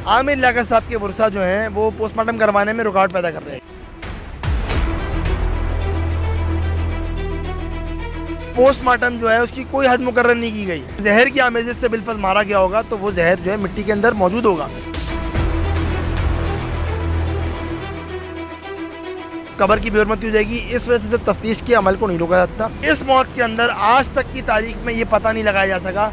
आमिर लियाकत साहब के वर्षा जो हैं वो पोस्टमार्टम करवाने में रुकावट पैदा कर रहे हैं। पोस्टमार्टम जो है उसकी कोई हद मुकर्रर नहीं की गई। जहर की आमेज़ से बिलफर्ज मारा गया होगा तो वो जहर जो है मिट्टी के अंदर मौजूद होगा। कबर की बेहरमती हो जाएगी। इस वजह से तफ्तीश के अमल को नहीं रोका जाता। इस मौत के अंदर आज तक की तारीख में ये पता नहीं लगाया जा सका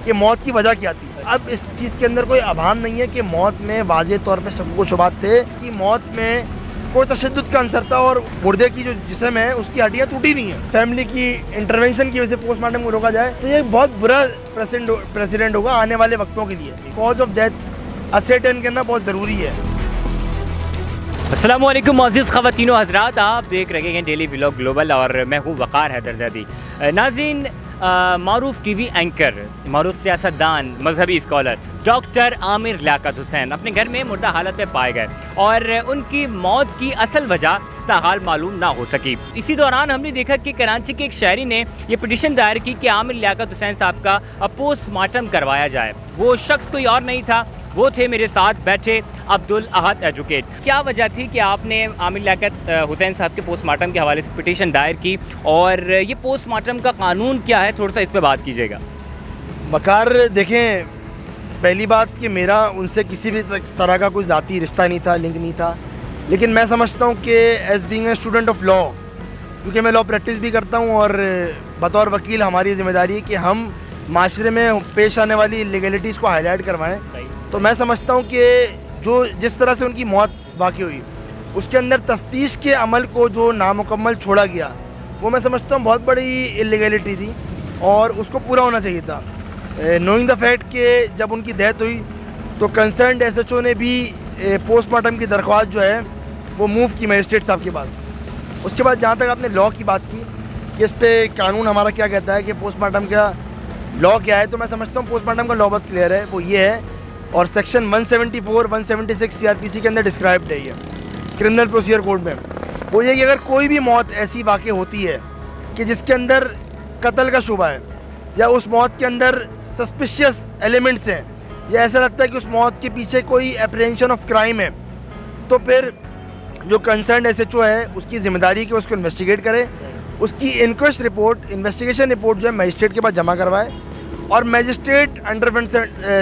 कि मौत की वजह क्या थी। अब इस चीज़ के अंदर कोई आभाम नहीं है कि मौत में वाज़ेह तौर पे शक शुबात थे कि मौत में कोई तशद्दुद का अंसर था और गुर्दे की जो जिस्म है उसकी हड्डियाँ टूटी नहीं है। फैमिली की इंटरवेंशन की वजह से पोस्टमार्टम को रोका जाए तो ये बहुत बुरा प्रेसिडेंट होगा आने वाले वक्तों के लिए। कॉज ऑफ डेथ असर्टेन करना बहुत ज़रूरी है। अस्सलामुअलैकुम मुअज़्ज़िज़ ख़वातीनो हज़रात, आप देख रहे हैं डेली व्लॉग ग्लोबल और मैं हूँ वक़ार हैदरज़ादी। नाज़रीन, मारूफ टीवी एंकर, मारूफ सियासतदान, मजहबी स्कॉलर डॉक्टर आमिर लियाकत हुसैन अपने घर में मुर्दा हालत में पाए गए और उनकी मौत की असल वजह ताहाल मालूम ना हो सकी। इसी दौरान हमने देखा कि कराची के एक शहरी ने यह पिटीशन दायर की कि आमिर लियाकत हुसैन साहब का पोस्टमार्टम करवाया जाए। वो शख्स कोई और नहीं था, वो थे मेरे साथ बैठे अब्दुल अहद एजुकेट। क्या वजह थी कि आपने आमिर लियाकत हुसैन साहब के पोस्टमार्टम के हवाले से पिटीशन दायर की और ये पोस्टमार्टम का कानून क्या है, थोड़ा सा इस पर बात कीजिएगा। वकार, देखें, पहली बात कि मेरा उनसे किसी भी तरह का कोई ज़ाती रिश्ता नहीं था, लिंक नहीं था, लेकिन मैं समझता हूँ कि as being a student of law, क्योंकि मैं लॉ प्रैक्टिस भी करता हूँ और बतौर वकील हमारी ज़िम्मेदारी है कि हम माशरे में पेश आने वाली इलीगलिटीज़ को हाईलाइट करवाएँ। तो मैं समझता हूँ कि जिस तरह से उनकी मौत वाक़ई हुई उसके अंदर तफ्तीश के अमल को जो नामुकम्मल छोड़ा गया वो मैं समझता हूँ बहुत बड़ी इलीगलिटी थी और उसको पूरा होना चाहिए था। नोइंग द फैक्ट कि जब उनकी डेथ हुई तो कंसर्न्ड एसएचओ ने भी पोस्टमार्टम की दरख्वास्त जो है वो मूव की मजिस्ट्रेट साहब के पास। उसके बाद जहाँ तक आपने लॉ की बात की कि इस पर कानून हमारा क्या कहता है कि पोस्टमार्टम का लॉ क्या है, तो मैं समझता हूँ पोस्टमार्टम का लॉ बहुत क्लियर है। वो ये है और सेक्शन 174, 176 सीआरपीसी के अंदर डिस्क्राइब्ड है ये क्रिमिनल प्रोसीजर कोड में। वो ये कि अगर कोई भी मौत ऐसी वाक़ई होती है कि जिसके अंदर कत्ल का शुबा है या उस मौत के अंदर सस्पिशियस एलिमेंट्स हैं या ऐसा लगता है कि उस मौत के पीछे कोई एप्रीहेंशन ऑफ क्राइम है, तो फिर जो कंसर्न एसएचओ है उसकी ज़िम्मेदारी कि उसको इन्वेस्टिगेट करे, उसकी इंक्वेस्ट रिपोर्ट, इन्वेस्टिगेशन रिपोर्ट जो है मजिस्ट्रेट के पास जमा करवाए और मजिस्ट्रेट अंडर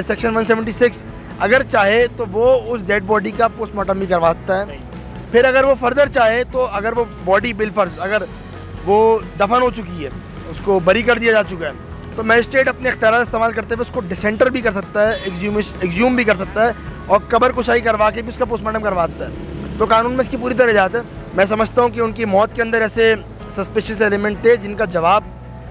सेक्शन 176 अगर चाहे तो वो उस डेड बॉडी का पोस्टमार्टम भी करवाता है। फिर अगर वो फर्दर चाहे तो अगर वो बॉडी बिलफर्ज अगर वो दफन हो चुकी है, उसको बरी कर दिया जा चुका है, तो मजिस्ट्रेट अपने इख्तियार इस्तेमाल करते हुए उसको डिसेंटर भी कर सकता है, एग्ज्यूम भी कर सकता है और कबर कुशाई करवा के भी उसका पोस्टमार्टम करवाता है। तो कानून में इसकी पूरी तरह इजाज़त है। मैं समझता हूँ कि उनकी मौत के अंदर ऐसे सस्पिशियस एलिमेंट थे जिनका जवाब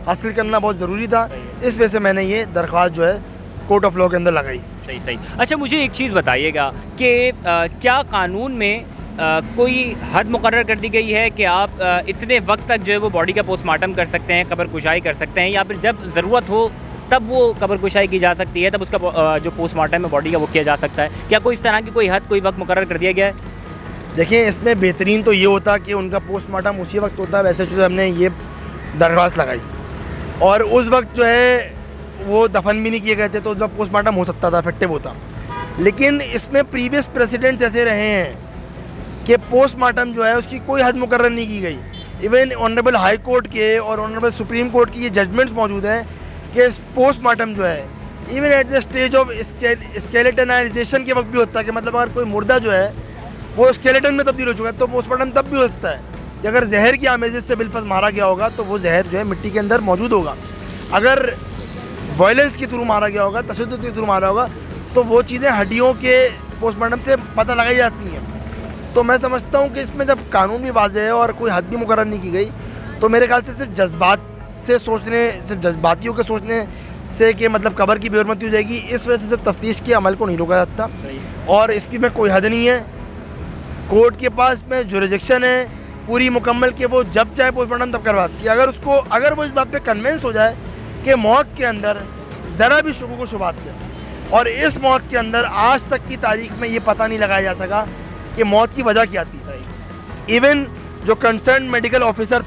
हासिल करना बहुत ज़रूरी था। इस वजह से मैंने ये दरख्वास्त जो है कोर्ट ऑफ लॉ के अंदर लगाई। सही। अच्छा, मुझे एक चीज़ बताइएगा कि क्या कानून में कोई हद मुकर्रर कर दी गई है कि आप इतने वक्त तक जो है वो बॉडी का पोस्टमार्टम कर सकते हैं, कबर कुशाई कर सकते हैं, या फिर जब ज़रूरत हो तब वो कबर कुशाई की जा सकती है, तब उसका जो पोस्टमार्टम है बॉडी का वो किया जा सकता है? क्या कोई इस तरह की कोई हद, कोई वक्त मुकर्रर कर दिया गया है? देखिए, इसमें बेहतरीन तो ये होता कि उनका पोस्टमार्टम उसी वक्त होता है। वैसे जो हमने ये दरख्वास्त लगाई और उस वक्त जो है वो दफन भी नहीं किए गए थे तो उस वक्त पोस्टमार्टम हो सकता था, इफेक्टिव होता। लेकिन इसमें प्रीवियस प्रेसिडेंट्स ऐसे रहे हैं कि पोस्टमार्टम जो है उसकी कोई हद मुकर्रर नहीं की गई। इवन ऑनरेबल हाई कोर्ट के और ऑनरेबल सुप्रीम कोर्ट की ये जजमेंट्स मौजूद हैं कि पोस्टमार्टम जो है even at the stage of skeletonisation के वक्त भी होता है कि मतलब अगर कोई मुर्दा जो है वो स्केलेटन में तब्दील हो चुका है तो पोस्टमार्टम तब भी हो सकता है कि अगर जहर की आमेज़ से बिलफर्ज मारा गया होगा तो वो जहर जो है मिट्टी के अंदर मौजूद होगा। अगर वायलेंस के थ्रू मारा गया होगा, तशद्दुद के थ्रू मारा होगा, तो वो चीज़ें हड्डियों के पोस्टमार्टम से पता लगाई जाती हैं। तो मैं समझता हूँ कि इसमें जब कानून भी वाज़ेह है और कोई हद भी मुकर्रर नहीं की गई तो मेरे ख्याल से सिर्फ जज्बातियों के सोचने से कि मतलब कबर की बेहरमती हो जाएगी, इस वजह से तफ्तीश के अमल को नहीं रोका जाता और इसकी में कोई हद नहीं है। कोर्ट के पास में जुरिडिक्शन है पूरी मुकम्मल कि वो जब चाहे पोस्टमार्टम तब करवाती है। अगर वो इस बात पे कन्विंस हो जाए कि मौत के अंदर ज़रा भी शुबू को शुबात है और इस मौत के अंदर आज तक की तारीख में ये पता नहीं लगाया जा सका कि मौत की वजह क्या थी। इवन जो कंसर्न मेडिकल ऑफिसर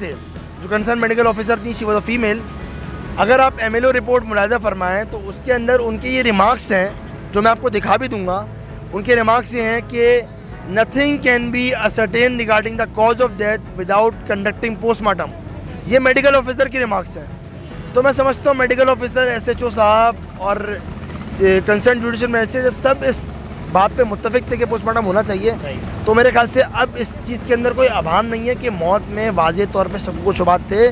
थी, शी वाज अ फीमेल, अगर आप एमएलओ रिपोर्ट मुलाज़ा फरमाएँ तो उसके अंदर उनके ये रिमार्क्स हैं जो मैं आपको दिखा भी दूँगा। उनके रिमार्क्स ये हैं कि nothing can be ascertain regarding the cause of death without conducting postmortem. ये मेडिकल ऑफिसर के रिमार्क्स हैं। तो मैं समझता हूँ मेडिकल ऑफिसर, SHO साहब और कंसर्न जुडिशियल मजिस्ट्रेट सब इस बात पे मुत्तफिक थे कि पोस्टमार्टम होना चाहिए। तो मेरे ख्याल से अब इस चीज़ के अंदर कोई आभान नहीं है कि मौत में वाज़ेह तौर पे सबको शुबात थे,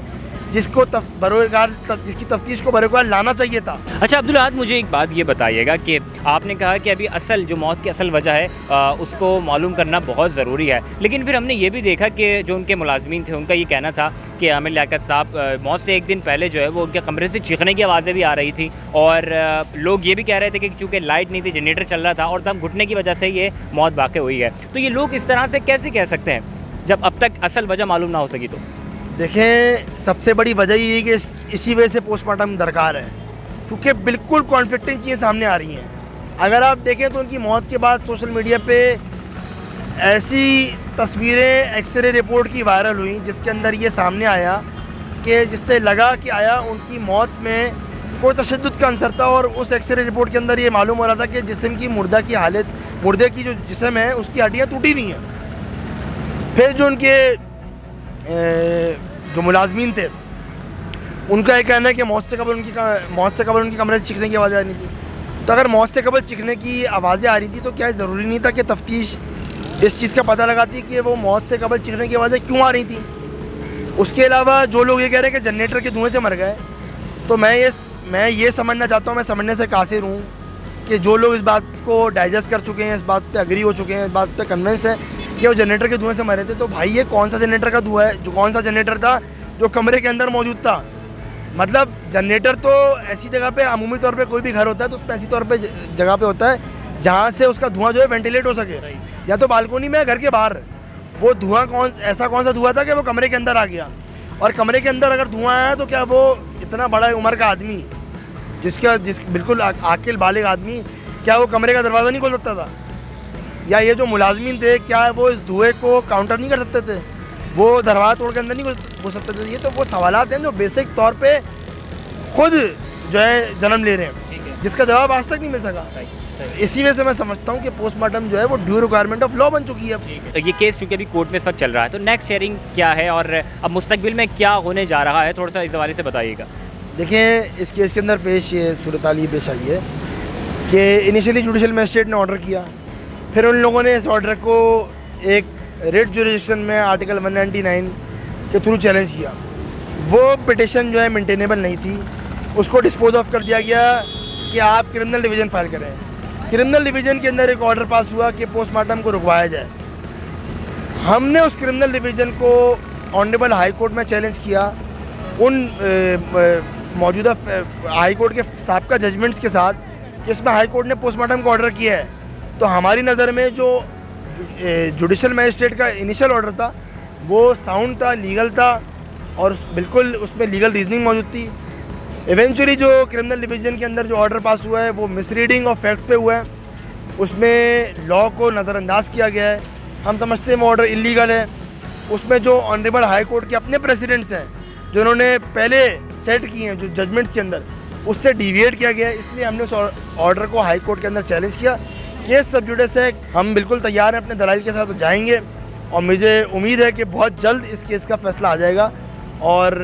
जिसको जिसकी तफ्तीश को बरोकार लाना चाहिए था। अच्छा अब्दुल अहद, मुझे एक बात ये बताइएगा कि आपने कहा कि अभी असल जो मौत की असल वजह है उसको मालूम करना बहुत ज़रूरी है, लेकिन फिर हमने ये भी देखा कि जो उनके मुलाजमीन थे उनका ये कहना था कि आमिर लियाकत साहब मौत से एक दिन पहले जो है वो उनके कमरे से चीखने की आवाज़ें भी आ रही थी, और लोग ये भी कह रहे थे कि चूँकि लाइट नहीं थी, जनरेटर चल रहा था और दम घुटने की वजह से ये मौत वाक़ई हुई है। तो ये लोग इस तरह से कैसे कह सकते हैं जब अब तक असल वजह मालूम ना हो सकी? तो देखें, सबसे बड़ी वजह ये है कि इसी वजह से पोस्टमार्टम दरकार है, क्योंकि बिल्कुल कॉन्फ्लिक्टिंग चीज़ें सामने आ रही हैं। अगर आप देखें तो उनकी मौत के बाद सोशल मीडिया पे ऐसी तस्वीरें एक्सरे रिपोर्ट की वायरल हुई जिसके अंदर ये सामने आया कि जिससे लगा कि आया उनकी मौत में कोई तशद्दुद का अंसर था, और उस एक्सरे रिपोर्ट के अंदर ये मालूम हो रहा था कि जिस्म की मुर्दे की जो जिस्म है उसकी हड्डियाँ टूटी हुई हैं। फिर जो उनके जो मुलाजमीन थे उनका ये कहना है कि मौत से कबल उनकी कमरे से चीखने की आवाज़ें आ रही थी। तो अगर मौत से कबल चीखने की आवाज़ें आ रही थी तो क्या ज़रूरी नहीं था कि तफ्तीश इस चीज़ का पता लगाती कि वो मौत से कबल चीखने की आवाज़ें क्यों आ रही थी। उसके अलावा जो लोग ये कह रहे हैं कि जनरेटर के धुएँ से मर गए, तो मैं ये समझना चाहता हूँ, मैं समझने से कासिर हूँ कि जो लोग इस बात को डाइजेस्ट कर चुके हैं, इस बात पे एग्री हो चुके हैं, इस बात पे कन्विंस है कि वो जनरेटर के धुएँ से मरे थे, तो भाई ये कौन सा जनरेटर का धुआं है? जो कौन सा जनरेटर था जो कमरे के अंदर मौजूद था? मतलब जनरेटर तो ऐसी जगह पे अमूमी तौर पे कोई भी घर होता है तो उसमें ऐसी तौर पे जगह पे होता है जहाँ से उसका धुआं जो है वेंटिलेट हो सके, या तो बालकोनी में घर के बाहर। वो धुआं ऐसा कौन सा धुआं था कि वो कमरे के अंदर आ गया? और कमरे के अंदर अगर धुआं आया तो क्या वो इतना बड़ा उम्र का आदमी बिल्कुल आकिल बालिग आदमी, क्या वो कमरे का दरवाज़ा नहीं खोल सकता था? या ये जो मुलाजमीन थे क्या वो इस धुएं को काउंटर नहीं कर सकते थे? वो दरवाज़ा तोड़ के अंदर नहीं घुस सकते थे? ये तो वो सवालात हैं जो बेसिक तौर पे खुद जो है जन्म ले रहे हैं, जिसका जवाब आज तक नहीं मिल सका। इसी वजह से मैं समझता हूँ कि पोस्टमार्टम जो है वो ड्यू रिक्वायरमेंट ऑफ लॉ बन चुकी है। ये केस चूँकि अभी कोर्ट में सब चल रहा है, तो नेक्स्ट शेयरिंग क्या है और अब मुस्तकबिल में क्या होने जा रहा है, थोड़ा सा इस हवाले से बताइएगा। देखें, इस केस के अंदर ये सूरत हाल पेश आई है कि इनिशियली जुडिशल मजिस्ट्रेट ने ऑर्डर किया, फिर उन लोगों ने इस ऑर्डर को एक रेट जुरिडिक्शन में आर्टिकल 199 के थ्रू चैलेंज किया। वो पिटिशन जो है मेंटेनेबल नहीं थी, उसको डिस्पोज ऑफ कर दिया गया कि आप क्रिमिनल डिवीज़न फाइल करें। क्रिमिनल डिवीज़न के अंदर एक ऑर्डर पास हुआ कि पोस्टमार्टम को रुकवाया जाए। हमने उस क्रिमिनल डिवीज़न को ऑनरेबल हाई कोर्ट में चैलेंज किया, उन मौजूदा हाई कोर्ट के साबिका जजमेंट्स के साथ कि इसमें हाई कोर्ट ने पोस्टमार्टम का ऑर्डर किया है। तो हमारी नज़र में जो जुडिशल मजिस्ट्रेट का इनिशियल ऑर्डर था वो साउंड था, लीगल था, और बिल्कुल उसमें लीगल रीजनिंग मौजूद थी। इवेंचुअली जो क्रिमिनल डिवीज़न के अंदर जो ऑर्डर पास हुआ है वो मिसरीडिंग ऑफ फैक्ट्स पे हुआ है, उसमें लॉ को नज़रअंदाज किया गया है। हम समझते हैं वो ऑर्डर इलीगल है। उसमें जो ऑनरेबल हाई कोर्ट के अपने प्रेसिडेंट्स हैं जो उन्होंने पहले सेट किए हैं जो जजमेंट्स के अंदर, उससे डिविएट किया गया है। इसलिए हमने उस ऑर्डर को हाई कोर्ट के अंदर चैलेंज किया। केस सब जुडिस है, हम बिल्कुल तैयार हैं, अपने दलाइल के साथ तो जाएंगे, और मुझे उम्मीद है कि बहुत जल्द इस केस का फ़ैसला आ जाएगा। और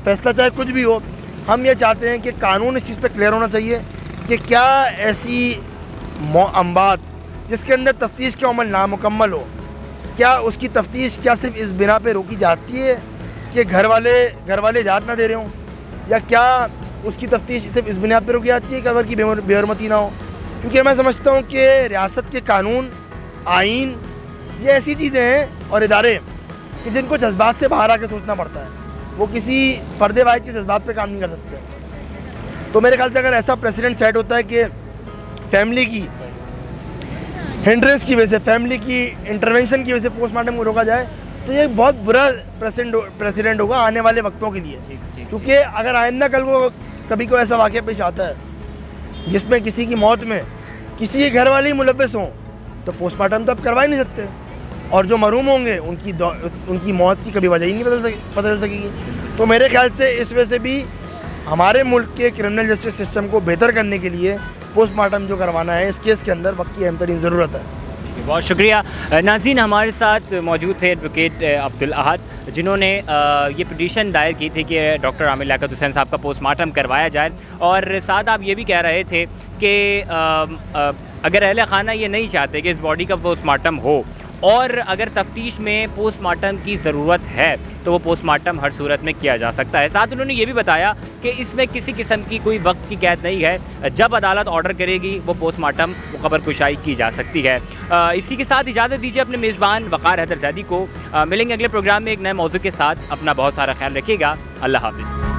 फैसला चाहे कुछ भी हो, हम ये चाहते हैं कि कानून इस चीज़ पे क्लियर होना चाहिए कि क्या ऐसी अमवात जिसके अंदर तफ्तीश का अमल नामुकम्मल हो, क्या उसकी तफ्तीश क्या सिर्फ इस बिना पे रोकी जाती है कि घर वाले इजाज़त ना दे रहे हों, या क्या उसकी तफ्तीश सिर्फ इस बिना पे रोकी जाती है कि अगर की बेहरमती ना हो? क्योंकि मैं समझता हूँ कि रियासत के कानून, आइन, ये ऐसी चीज़ें हैं और इदारे कि जिनको जज्बात से बाहर आके सोचना पड़ता है, वो किसी फ़र्द वाहिद के जज्बात पे काम नहीं कर सकते। तो मेरे ख्याल से अगर ऐसा प्रेसिडेंट सेट होता है कि फैमिली की हिंड्रेंस की वजह से, फैमिली की इंटरवेंशन की वजह से पोस्टमार्टम को रोका जाए, तो ये बहुत बुरा प्रेसिडेंट होगा आने वाले वक्तों के लिए। क्योंकि अगर आइंदा कल को कभी कोई ऐसा वाक़या पेश आता है जिसमें किसी की मौत में किसी के घर वाले ही मुलव्वस हों, तो पोस्टमार्टम तो आप करवा ही नहीं सकते, और जो मरूम होंगे उनकी मौत की कभी वजह ही नहीं बदल सकेगी। तो मेरे ख्याल से इस वजह से भी हमारे मुल्क के क्रिमिनल जस्टिस सिस्टम को बेहतर करने के लिए पोस्टमार्टम जो करवाना है इस केस के अंदर वक्त की अहम तरीन ज़रूरत है। बहुत शुक्रिया। नाज़रीन, हमारे साथ मौजूद थे एडवोकेट अब्दुल अहद, जिन्होंने ये पिटीशन दायर की थी कि डॉक्टर आमिर लियाकत हुसैन साहब का पोस्टमार्टम करवाया जाए, और साथ आप ये भी कह रहे थे कि अगर अहले खाना ये नहीं चाहते कि इस बॉडी का पोस्टमार्टम हो, और अगर तफ्तीश में पोस्टमार्टम की ज़रूरत है तो वो पोस्टमार्टम हर सूरत में किया जा सकता है। साथ उन्होंने ये भी बताया कि इसमें किसी किस्म की कोई वक्त की कैद नहीं है, जब अदालत ऑर्डर करेगी वो पोस्टमार्टम कब्र कुशाई की जा सकती है। इसी के साथ इजाज़त दीजिए अपने मेज़बान वक़ार हैदरज़ादी को। मिलेंगे अगले प्रोग्राम में एक नए मौजू के साथ। अपना बहुत सारा ख्याल रखिएगा। अल्लाह हाफ़िज़।